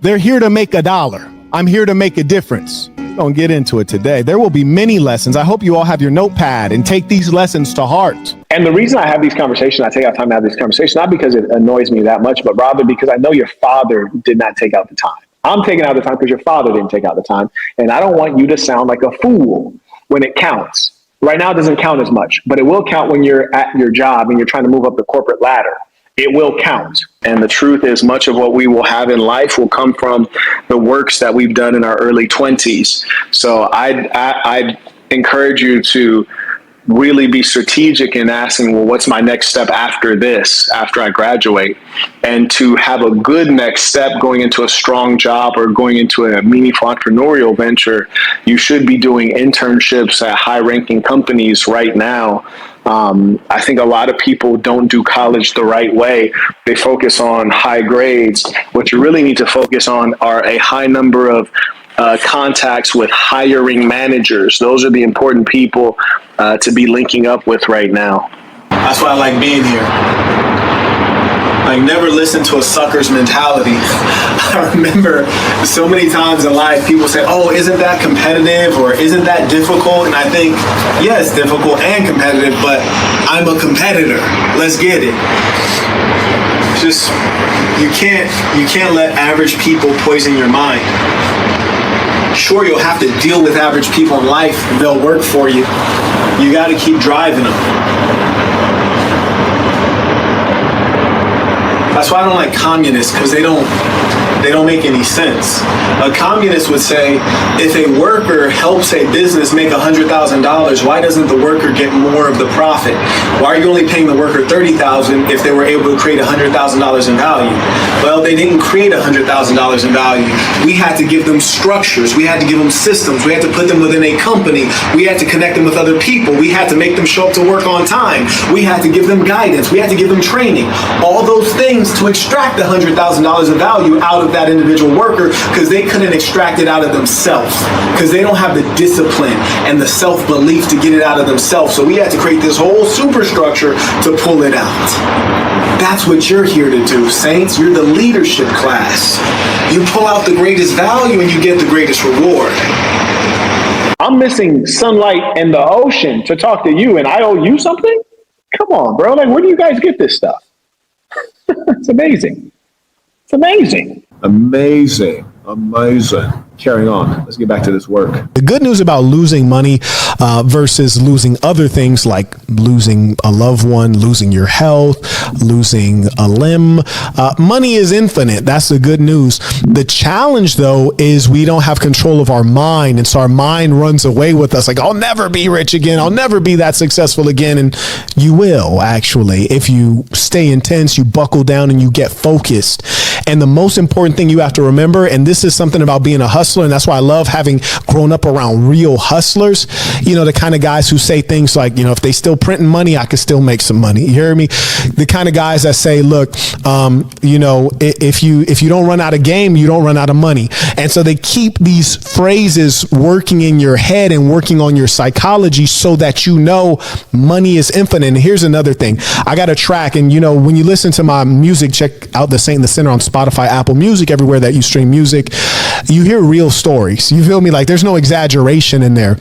They're here to make $1. I'm here to make a difference. Don't get into it today. There will be many lessons. I hope you all have your notepad and take these lessons to heart. And the reason I have these conversations, I take out time to have these conversations, not because it annoys me that much, but rather because I know your father did not take out the time. I'm taking out the time because your father didn't take out the time. And I don't want you to sound like a fool when it counts. Right now, it doesn't count as much, but it will count when you're at your job and you're trying to move up the corporate ladder. It will count. And the truth is, much of what we will have in life will come from the works that we've done in our early 20s. So I'd encourage you to really be strategic in asking, well, what's my next step after this, after I graduate? And to have a good next step going into a strong job or going into a meaningful entrepreneurial venture, you should be doing internships at high-ranking companies right now. I think a lot of people don't do college the right way. They focus on high grades. What you really need to focus on are a high number of contacts with hiring managers. Those are the important people to be linking up with right now. That's why I like being here. Like, never listen to a sucker's mentality. I remember so many times in life, people say, oh, isn't that competitive or isn't that difficult? And I think, yeah, it's difficult and competitive, but I'm a competitor. Let's get it. Just, you can't let average people poison your mind. Sure, you'll have to deal with average people in life. They'll work for you. You got to keep driving them. That's why I don't like communists, because they don't make any sense. A communist would say, if a worker helps a business make $100,000, why doesn't the worker get more of the profit? Why are you only paying the worker $30,000 if they were able to create $100,000 in value? Well, they didn't create $100,000 in value. We had to give them structures. We had to give them systems. We had to put them within a company. We had to connect them with other people. We had to make them show up to work on time. We had to give them guidance. We had to give them training. All those things to extract the $100,000 of value out of that individual worker, because they couldn't extract it out of themselves, because they don't have the discipline and the self-belief to get it out of themselves. So we had to create this whole superstructure to pull it out. That's what you're here to do, saints. You're the leadership class. You pull out the greatest value and you get the greatest reward. I'm missing sunlight and the ocean to talk to you, and I owe you something? Come on, bro. Like, where do you guys get this stuff? It's amazing. It's amazing. Amazing. Carrying on. Let's get back to this work. The good news about losing money versus losing other things, like losing a loved one, losing your health, losing a limb, money is infinite. That's the good news. The challenge, though, is we don't have control of our mind. And so our mind runs away with us like, I'll never be rich again. I'll never be that successful again. And you will, actually, if you stay intense, you buckle down and you get focused. And the most important thing you have to remember, and this is something about being a hustler, and that's why I love having grown up around real hustlers, you know, the kind of guys who say things like, you know, if they still printing money, I could still make some money. You hear me? The kind of guys that say, look, you know, if you don't run out of game, you don't run out of money. And so they keep these phrases working in your head and working on your psychology so that you know money is infinite. And here's another thing. I got a track, and, you know, when you listen to my music, check out the Saint the Sinner on Spotify, Apple Music, everywhere that you stream music. You hear real stories. You feel me? Like, there's no exaggeration in there.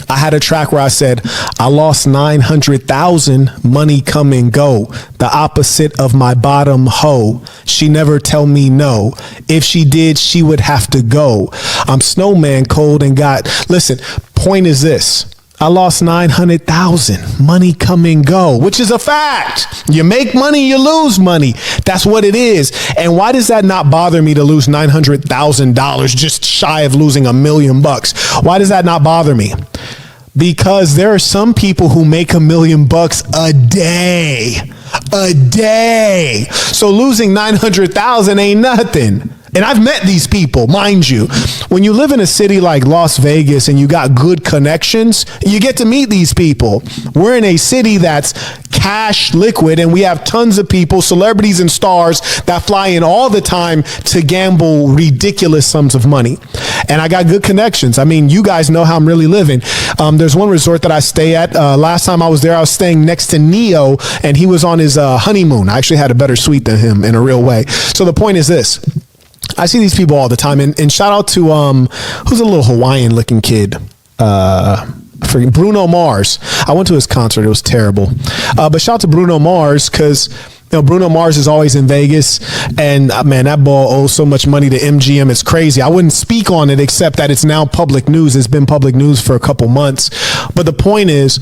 I had a track where I said, I lost 900,000, money come and go. The opposite of my bottom hoe. She never tell me no. If she did, she would have to go. I'm snowman cold and listen, point is this. I lost 900,000, money come and go, which is a fact. You make money, you lose money. That's what it is. And why does that not bother me to lose $900,000, just shy of losing $1 million? Why does that not bother me? Because there are some people who make $1 million a day. So losing 900,000 ain't nothing. And I've met these people, mind you. When you live in a city like Las Vegas and you got good connections, you get to meet these people. We're in a city that's cash liquid, and we have tons of people, celebrities and stars, that fly in all the time to gamble ridiculous sums of money. And I got good connections. I mean, you guys know how I'm really living. There's one resort that I stay at. Last time I was there, I was staying next to Neo, and he was on his honeymoon. I actually had a better suite than him in a real way. So the point is this. I see these people all the time, and shout out to who's a little Hawaiian looking kid, for Bruno Mars. I went to his concert; it was terrible. But shout out to Bruno Mars, because Bruno Mars is always in Vegas, and man, that ball owes so much money to MGM. It's crazy. I wouldn't speak on it except that it's now public news. It's been public news for a couple months. But the point is,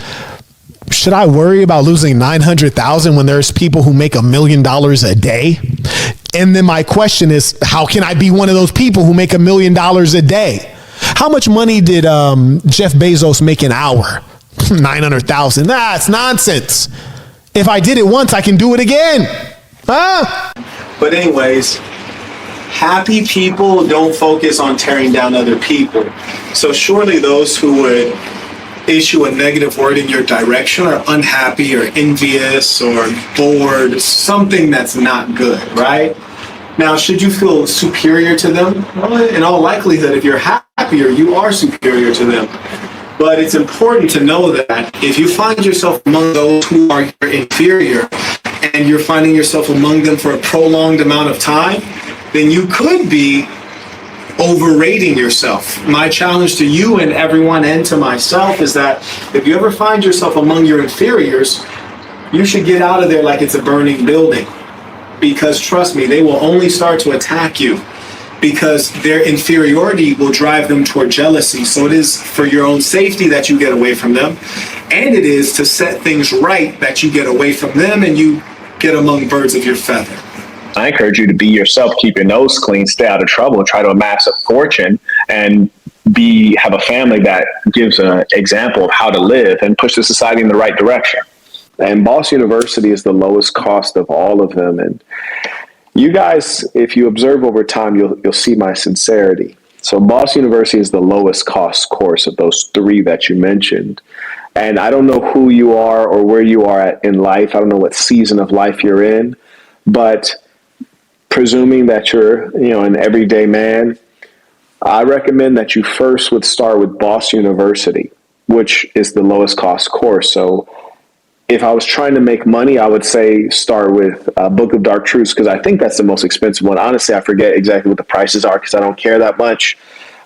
should I worry about losing 900,000 when there's people who make $1 million a day? And then my question is, how can I be one of those people who make $1 million a day? How much money did Jeff Bezos make an hour? 900,000. That's nonsense. If I did it once, I can do it again. But anyways, happy people don't focus on tearing down other people. So surely those who would issue a negative word in your direction are unhappy or envious or bored, something that's not good, right? Now, should you feel superior to them? Well, in all likelihood, if you're happier, you are superior to them. But it's important to know that if you find yourself among those who are inferior and you're finding yourself among them for a prolonged amount of time, then you could be overrating yourself. My challenge to you and everyone and to myself is that if you ever find yourself among your inferiors, you should get out of there like it's a burning building. Because trust me, they will only start to attack you because their inferiority will drive them toward jealousy. So it is for your own safety that you get away from them. And it is to set things right that you get away from them and you get among birds of your feather. I encourage you to be yourself, keep your nose clean, stay out of trouble, try to amass a fortune, and have a family that gives an example of how to live and push the society in the right direction. And Boss University is the lowest cost of all of them. And you guys, if you observe over time, you'll see my sincerity. So Boss University is the lowest cost course of those three that you mentioned. And I don't know who you are or where you are at in life. I don't know what season of life you're in, but presuming that you're, an everyday man, I recommend that you first would start with Boss University, which is the lowest cost course. So if I was trying to make money, I would say start with Book of Dark Truths, because I think that's the most expensive one. Honestly, I forget exactly what the prices are because I don't care that much.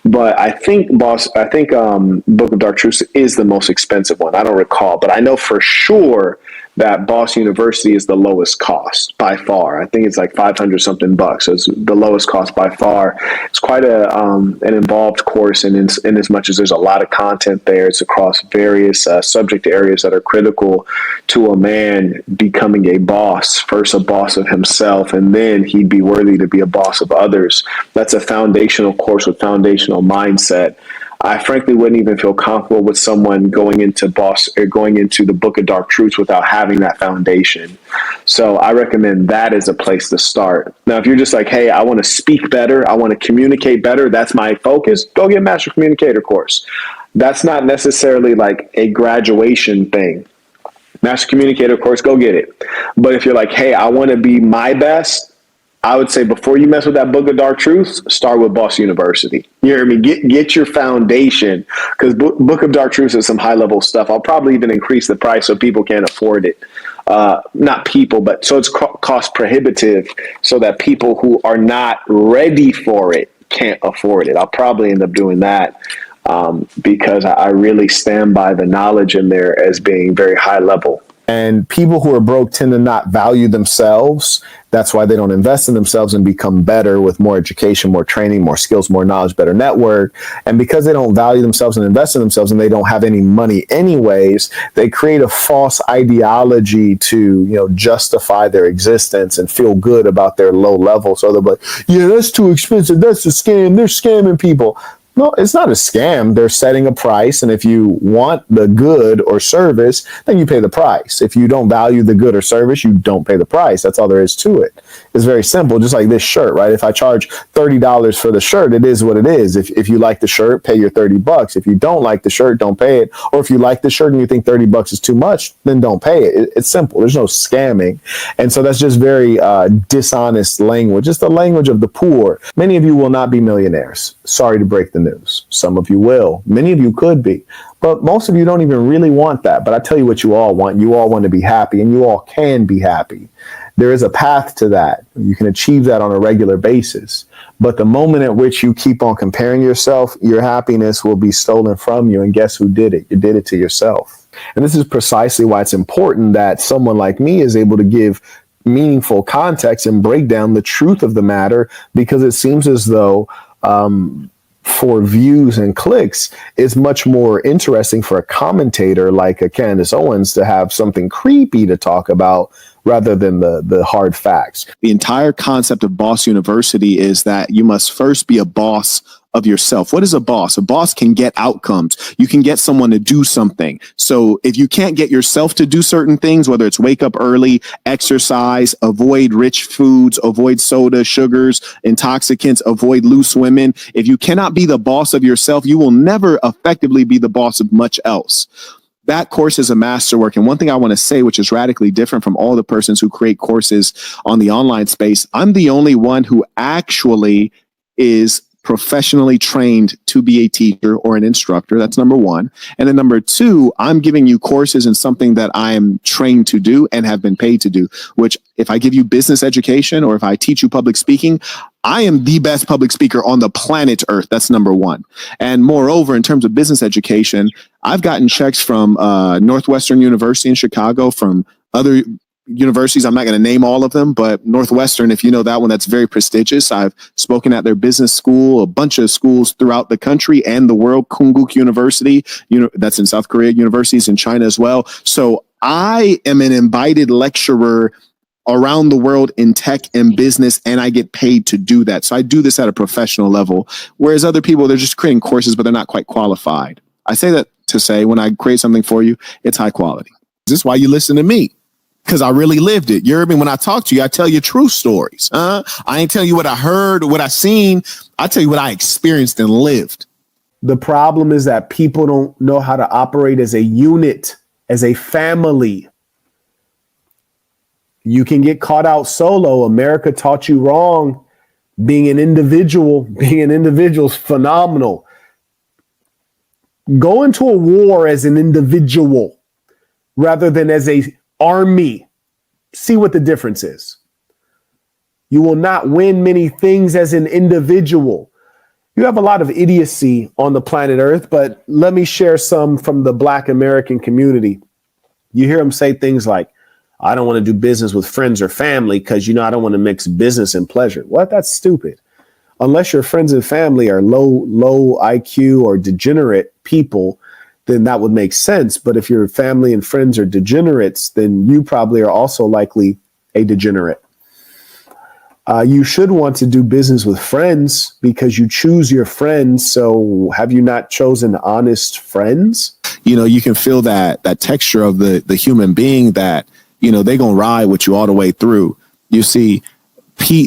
But I think Book of Dark Truths is the most expensive one. I don't recall, but I know for sure that Boss University is the lowest cost by far. I think it's like 500 something bucks. So it's the lowest cost by far. It's quite an involved course, and in as much as there's a lot of content there, it's across various subject areas that are critical to a man becoming a boss. First a boss of himself, and then he'd be worthy to be a boss of others. That's a foundational course with foundational mindset. I frankly wouldn't even feel comfortable with someone going into the Book of Dark Truths without having that foundation. So I recommend that as a place to start. Now, if you're just like, hey, I want to speak better, I want to communicate better, that's my focus, go get Master Communicator course. That's not necessarily like a graduation thing. Master Communicator course, go get it. But if you're like, hey, I want to be my best, I would say before you mess with that Book of Dark Truths, start with Boss University. You hear me? Get your foundation, because Book of Dark Truths is some high level stuff. I'll probably even increase the price so people can't afford it. Not people, but so it's cost prohibitive so that people who are not ready for it can't afford it. I'll probably end up doing that because I really stand by the knowledge in there as being very high level. And people who are broke tend to not value themselves. That's why they don't invest in themselves and become better with more education, more training, more skills, more knowledge, better network. And because they don't value themselves and invest in themselves, and they don't have any money anyways, they create a false ideology to, justify their existence and feel good about their low level. So they're like, yeah, that's too expensive. That's a scam. They're scamming people. No, it's not a scam. They're setting a price, and if you want the good or service, then you pay the price. If you don't value the good or service, you don't pay the price. That's all there is to it. It's very simple, just like this shirt, right? If I charge $30 for the shirt, it is what it is. If you like the shirt, pay your $30. If you don't like the shirt, don't pay it. Or if you like the shirt and you think $30 is too much, then don't pay it. It's simple. There's no scamming. And so that's just very dishonest language. It's the language of the poor. Many of you will not be millionaires. Sorry to break the news. Some of you will. Many of you could be. But most of you don't even really want that. But I tell you what you all want. You all want to be happy, and you all can be happy. There is a path to that. You can achieve that on a regular basis. But the moment at which you keep on comparing yourself, your happiness will be stolen from you. And guess who did it? You did it to yourself. And this is precisely why it's important that someone like me is able to give meaningful context and break down the truth of the matter, because it seems as though for views and clicks, it's much more interesting for a commentator like a Candace Owens to have something creepy to talk about rather than the hard facts. The entire concept of Boss University is that you must first be a boss of yourself. What is a boss? A boss can get outcomes. You can get someone to do something. So if you can't get yourself to do certain things, whether it's wake up early, exercise, avoid rich foods, avoid soda, sugars, intoxicants, avoid loose women. If you cannot be the boss of yourself, you will never effectively be the boss of much else. That course is a masterwork. And one thing I want to say, which is radically different from all the persons who create courses on the online space, I'm the only one who actually is professionally trained to be a teacher or an instructor. That's number one. And then number two, I'm giving you courses in something that I am trained to do and have been paid to do, which if I give you business education or if I teach you public speaking, I am the best public speaker on the planet Earth. That's number one. And moreover, in terms of business education, I've gotten checks from Northwestern University in Chicago, from other universities. I'm not going to name all of them, but Northwestern, if you know that one, that's very prestigious. I've spoken at their business school, a bunch of schools throughout the country and the world. Koonguk University, that's in South Korea, universities in China as well. So I am an invited lecturer around the world in tech and business, and I get paid to do that. So I do this at a professional level, whereas other people, they're just creating courses, but they're not quite qualified. I say that to say, when I create something for you, it's high quality. This is why you listen to me, because I really lived it. You heard me when I talk to you. I tell you true stories. I ain't telling you what I heard or what I seen. I tell you what I experienced and lived. The problem is that people don't know how to operate as a unit, as a family. You can get caught out solo. America taught you wrong. Being an individual is phenomenal. Go into a war as an individual rather than as a army. See what the difference is. You will not win many things as an individual. You have a lot of idiocy on the planet Earth, but let me share some from the Black American community. You hear them say things like, I don't want to do business with friends or family because, I don't want to mix business and pleasure. What? That's stupid. Unless your friends and family are low IQ or degenerate people, then that would make sense. But if your family and friends are degenerates, then you probably are also likely a degenerate. You should want to do business with friends because you choose your friends. So have you not chosen honest friends? You can feel that texture of the human being that, they gonna ride with you all the way through. You see,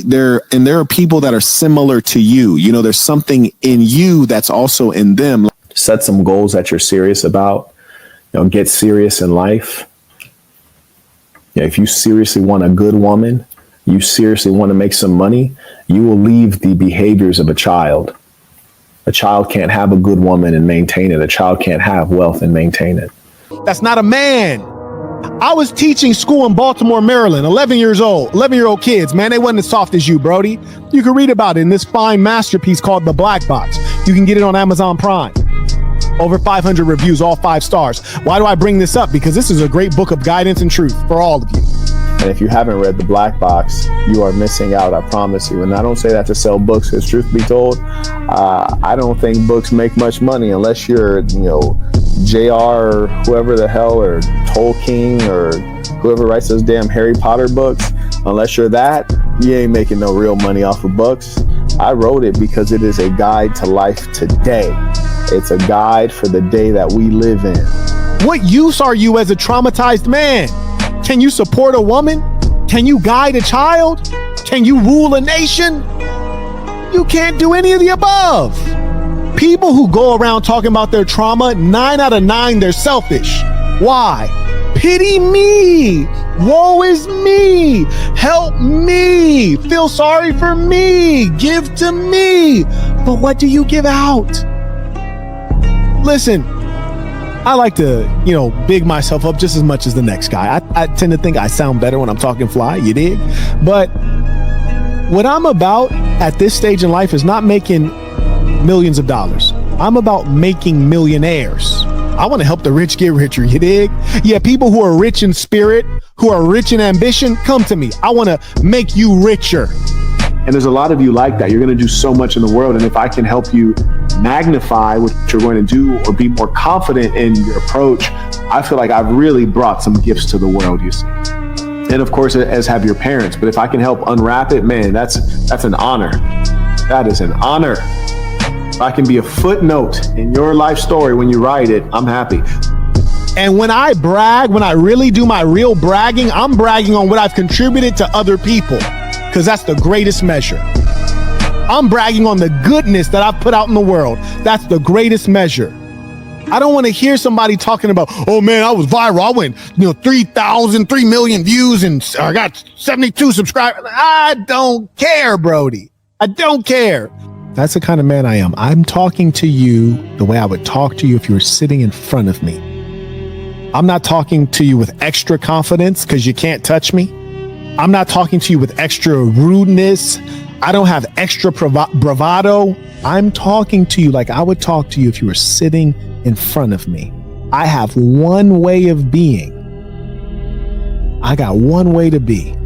there are people that are similar to you. There's something in you that's also in them. Set some goals that you're serious about. Get serious in life. If you seriously want a good woman, you seriously want to make some money, you will leave the behaviors of a child. A child can't have a good woman and maintain it. A child can't have wealth and maintain it. That's not a man. I was teaching school in Baltimore, Maryland, 11-year-old kids, man. They wasn't as soft as you, Brody. You can read about it in this fine masterpiece called The Black Box. You can get it on Amazon Prime. Over 500 reviews, all 5 stars. Why do I bring this up? Because this is a great book of guidance and truth for all of you. And if you haven't read The Black Box, you are missing out, I promise you. And I don't say that to sell books, because truth be told, I don't think books make much money unless you're, JR or whoever the hell, or Tolkien, or whoever writes those damn Harry Potter books. Unless you're that, you ain't making no real money off of books. I wrote it because it is a guide to life today. It's a guide for the day that we live in. What use are you as a traumatized man? Can you support a woman? Can you guide a child? Can you rule a nation? You can't do any of the above. People who go around talking about their trauma, 9 out of 9, they're selfish. Why? Pity me. Woe is me. Help me. Feel sorry for me. Give to me. But what do you give out? Listen, I like to, big myself up just as much as the next guy. I tend to think I sound better when I'm talking fly, you dig? But what I'm about at this stage in life is not making millions of dollars. I'm about making millionaires. I want to help the rich get richer, you dig? Yeah, people who are rich in spirit, who are rich in ambition, come to me. I want to make you richer. And there's a lot of you like that. You're going to do so much in the world. And if I can help you magnify what you're going to do or be more confident in your approach, I feel like I've really brought some gifts to the world, you see. And of course, as have your parents. But if I can help unwrap it, man, that's an honor. That is an honor. If I can be a footnote in your life story when you write it, I'm happy. And when I brag, when I really do my real bragging, I'm bragging on what I've contributed to other people, because that's the greatest measure. I'm bragging on the goodness that I've put out in the world. That's the greatest measure. I don't want to hear somebody talking about, oh man, I was viral. I went, 3 million views and I got 72 subscribers. I don't care, Brody. I don't care. That's the kind of man I am. I'm talking to you the way I would talk to you if you were sitting in front of me. I'm not talking to you with extra confidence because you can't touch me. I'm not talking to you with extra rudeness. I don't have extra bravado. I'm talking to you like I would talk to you if you were sitting in front of me. I have one way of being. I got one way to be.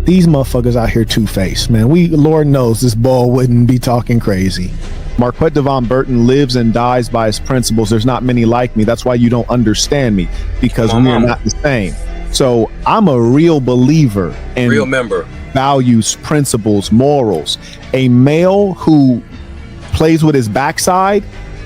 These motherfuckers out here two-faced, man. Lord knows this ball wouldn't be talking crazy. Marquett Devon Burton lives and dies by his principles. There's not many like me. That's why you don't understand me, because we are not the same. So I'm a real believer in real member, values, principles, morals. A male who plays with his backside,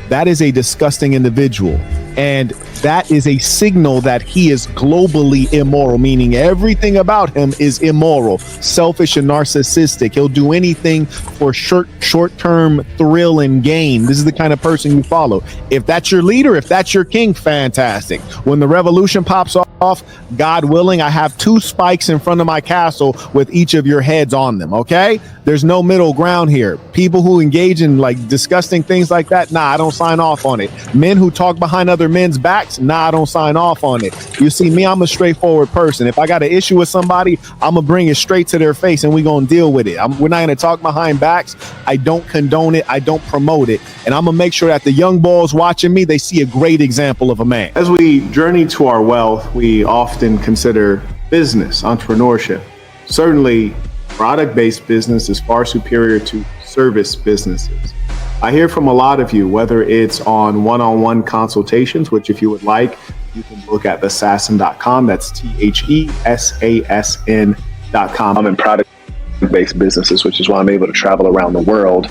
that is a disgusting individual. And that is a signal that he is globally immoral, meaning everything about him is immoral, selfish and narcissistic. He'll do anything for short-term thrill and gain. This is the kind of person you follow. If that's your leader, if that's your king, fantastic. When the revolution pops off, God willing, I have 2 spikes in front of my castle with each of your heads on them, okay? There's no middle ground here. People who engage in disgusting things like that, nah, I don't sign off on it. Men who talk behind other men's backs, nah, I don't sign off on it. You see, me, I'm a straightforward person. If I got an issue with somebody, I'm gonna bring it straight to their face and we're gonna deal with it. We're not gonna talk behind backs. I don't condone it. I don't promote it. And I'm gonna make sure that the young boys watching me, they see a great example of a man. As we journey to our wealth, we often consider business, entrepreneurship. Certainly, product-based business is far superior to service businesses. I hear from a lot of you, whether it's on one-on-one consultations, which if you would like, you can look at thesasson.com. That's THESASN.com. I'm in product-based businesses, which is why I'm able to travel around the world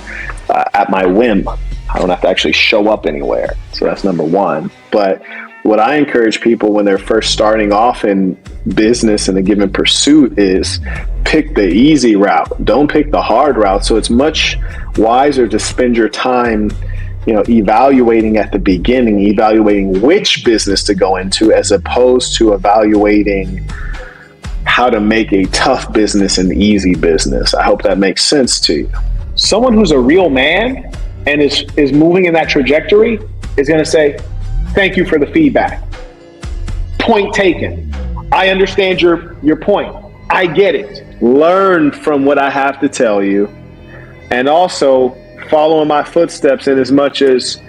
at my whim. I don't have to actually show up anywhere. So that's number one. But what I encourage people when they're first starting off in business in a given pursuit is pick the easy route. Don't pick the hard route. So it's much wiser to spend your time, evaluating at the beginning, evaluating which business to go into, as opposed to evaluating how to make a tough business an easy business. I hope that makes sense to you. Someone who's a real man and is moving in that trajectory is going to say, thank you for the feedback. Point taken. I understand your point. I get it. Learn from what I have to tell you, and also follow in my footsteps in as much as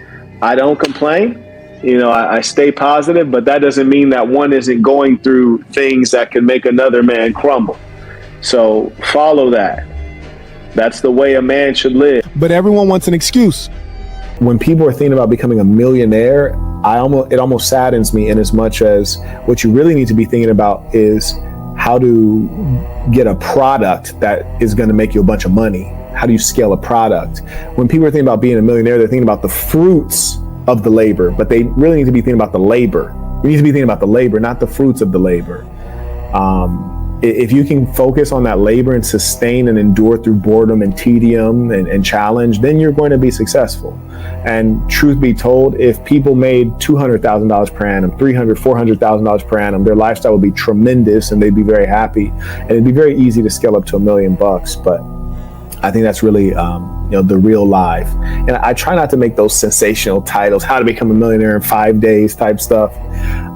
I don't complain. I stay positive, but that doesn't mean that one isn't going through things that can make another man crumble. So follow that. That's the way a man should live. But everyone wants an excuse. When people are thinking about becoming a millionaire, it almost saddens me, in as much as what you really need to be thinking about is how to get a product that is going to make you a bunch of money. How do you scale a product? When people are thinking about being a millionaire, they're thinking about the fruits of the labor, but they really need to be thinking about the labor. You need to be thinking about the labor, not the fruits of the labor. If you can focus on that labor and sustain and endure through boredom and tedium and challenge, then you're going to be successful. And truth be told, if people made $200,000 per annum, $300,000, $400,000 per annum, their lifestyle would be tremendous and they'd be very happy. And it'd be very easy to scale up to $1 million. But I think that's really, the real life. And I try not to make those sensational titles, how to become a millionaire in 5 days type stuff.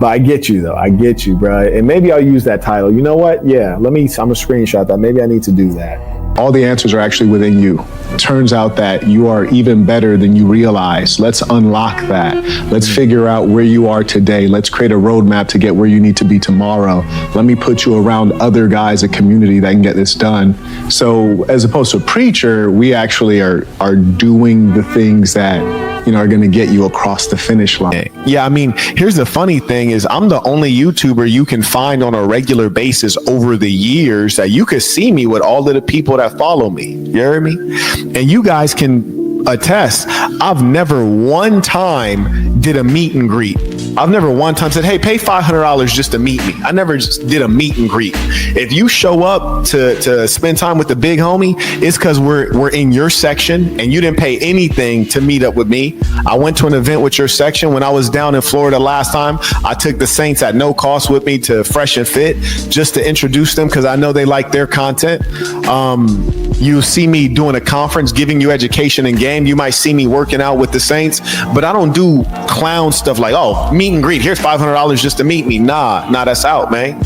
But I get you though. I get you, bro. And maybe I'll use that title. You know what? Yeah, I'm gonna screenshot that. Maybe I need to do that. All the answers are actually within you. Turns out that you are even better than you realize. Let's unlock that. Let's figure out where you are today. Let's create a roadmap to get where you need to be tomorrow. Let me put you around other guys, a community that can get this done. So as opposed to a preacher, we actually are doing the things that are going to get you across the finish line. Yeah, I mean, here's the funny thing is I'm the only YouTuber you can find on a regular basis over the years that you could see me with all of the people that follow me. You hear me? And you guys can attest, I've never one time did a meet and greet. I've never one time said, hey, pay $500 just to meet me. I never just did a meet and greet. If you show up to spend time with the big homie, it's because we're in your section and you didn't pay anything to meet up with me. I went to an event with your section. When I was down in Florida last time, I took the Saints at no cost with me to Fresh and Fit just to introduce them because I know they like their content. You see me doing a conference, giving you education and game. You might see me working out with the Saints, but I don't do clown stuff like, oh, meet and greet. Here's $500 just to meet me. Nah, that's out, man.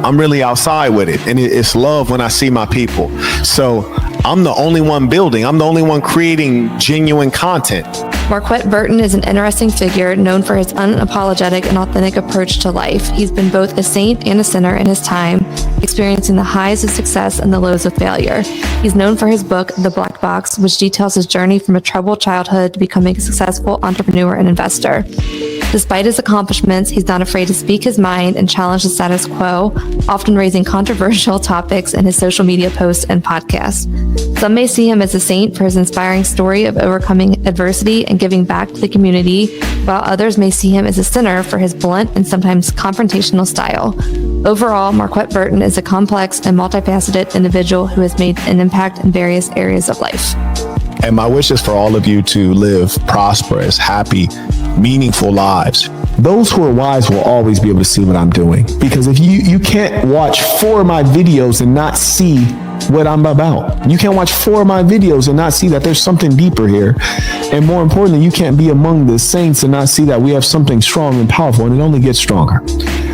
I'm really outside with it. And it's love when I see my people. So I'm the only one building. I'm the only one creating genuine content. Marquett Burton is an interesting figure known for his unapologetic and authentic approach to life. He's been both a saint and a sinner in his time, experiencing the highs of success and the lows of failure. He's known for his book, The Black Box, which details his journey from a troubled childhood to becoming a successful entrepreneur and investor. Despite his accomplishments, he's not afraid to speak his mind and challenge the status quo, often raising controversial topics in his social media posts and podcasts. Some may see him as a saint for his inspiring story of overcoming adversity and giving back to the community, while others may see him as a sinner for his blunt and sometimes confrontational style. Overall, Marquett Burton is a complex and multifaceted individual who has made an impact in various areas of life. And my wish is for all of you to live prosperous, happy, meaningful lives. Those who are wise will always be able to see what I'm doing. Because if you can't watch 4 of my videos and not see what I'm about. You can't watch 4 of my videos and not see that there's something deeper here. And more importantly, you can't be among the saints and not see that we have something strong and powerful, and it only gets stronger.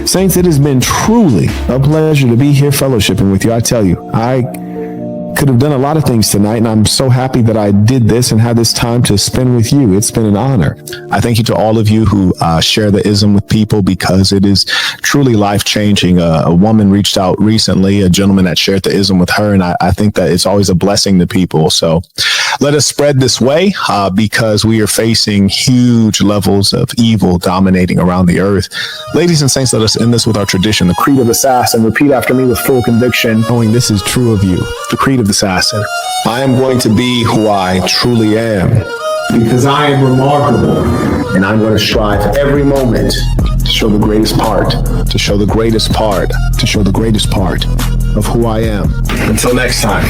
Saints, it has been truly a pleasure to be here fellowshipping with you. I tell you, I could have done a lot of things tonight, and I'm so happy that I did this and had this time to spend with you. It's been an honor. I thank you to all of you who share the ism with people, because it is truly life-changing. A woman reached out recently, a gentleman that shared the ism with her, and I think that it's always a blessing to people. So let us spread this way because we are facing huge levels of evil dominating around the earth. Ladies and saints, let us end this with our tradition, the creed of the assassin. Repeat after me with full conviction, knowing this is true of you. The creed of the assassin. I am going to be who I truly am, because I am remarkable, and I'm going to strive every moment to show the greatest part, to show the greatest part, to show the greatest part of who I am. Until next time.